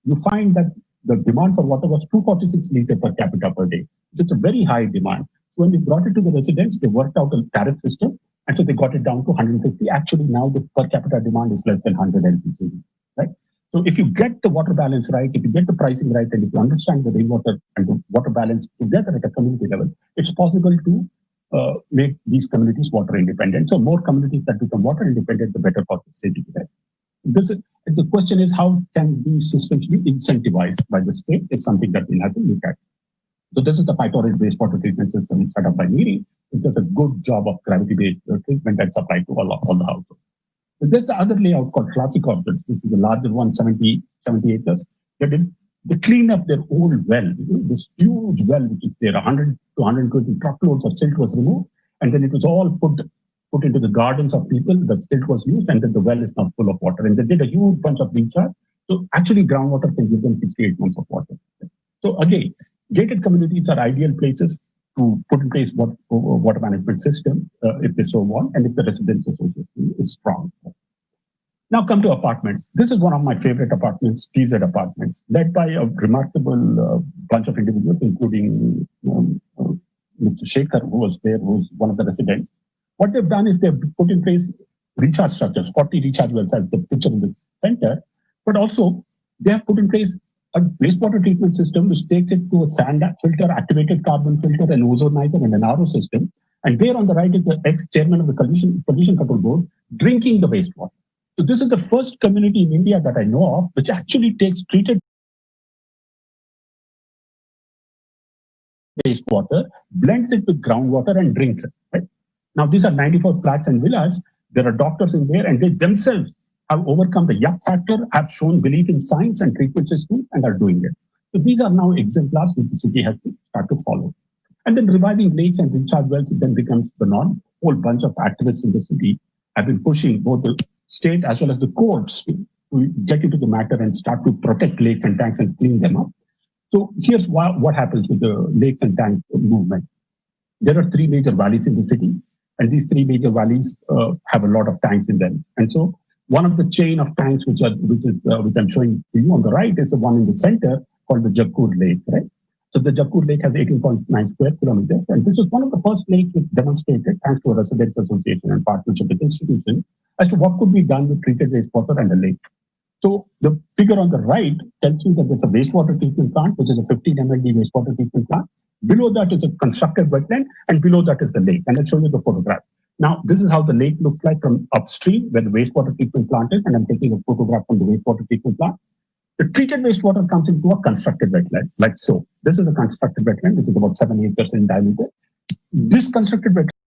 you find that the demand for water was 246 liters per capita per day. It's a very high demand. So when we brought it to the residents, they worked out a tariff system, and so they got it down to 150. Actually, now the per capita demand is less than 100 LPG, right? So if you get the water balance right, if you get the pricing right, and if you understand the rainwater and the water balance together at a community level, it's possible to make these communities water independent. So more communities that become water independent, the better for the city. Right? The question is, how can these systems be incentivized by the state is something that we'll have to look at. So this is the pipette wastewater treatment system set up by NEERI. It does a good job of gravity-based treatment that's applied to all the households. So there's the other layout called classic orbit. This is the larger one, 70 acres. They clean up their old well, this huge well, which is there, 100 to 120 truckloads of silt was removed, and then it was all put into the gardens of people. The silt was used, and then the well is now full of water. And they did a huge bunch of recharge. So actually, groundwater can give them 68 months of water. So again, gated communities are ideal places to put in place water management system if they so want, and if the residents association is strong. Now come to apartments. This is one of my favorite apartments, TZ Apartments, led by a remarkable bunch of individuals, including Mr. Shekhar, who was there, who was one of the residents. What they've done is they've put in place recharge structures, 40 recharge wells as the picture in the center, but also they have put in place a wastewater treatment system which takes it to a sand filter, activated carbon filter, an ozonizer, and an RO system. And there on the right is the ex-chairman of the Pollution Control Board drinking the wastewater. So this is the first community in India that I know of which actually takes treated wastewater, blends it with groundwater, and drinks it. Right? Now, these are 94 flats and villas. There are doctors in there, and they themselves have overcome the yuck factor, have shown belief in science and treatment systems, and are doing it. So these are now exemplars which the city has to start to follow. And then reviving lakes and recharge wells then becomes the norm. A whole bunch of activists in the city have been pushing both the state as well as the courts to get into the matter and start to protect lakes and tanks and clean them up. So here's what happens with the lakes and tank movement. There are three major valleys in the city, and these three major valleys have a lot of tanks in them. And so one of the chain of tanks which I'm showing to you on the right is the one in the center called the Jakkur Lake, right? So the Jakkur Lake has 18.9 square kilometers, and this was one of the first lakes which demonstrated, thanks to a residents association and partnership with institutions, as to what could be done with treated wastewater and a lake. So the figure on the right tells you that there's a wastewater treatment plant, which is a 15 MLD wastewater treatment plant. Below that is a constructed wetland, and below that is the lake. And I'll show you the photograph. Now, this is how the lake looks like from upstream, where the wastewater treatment plant is, and I'm taking a photograph from the wastewater treatment plant. The treated wastewater comes into a constructed wetland, like so. This is a constructed wetland, which is about 7 acres in diameter. This constructed wetland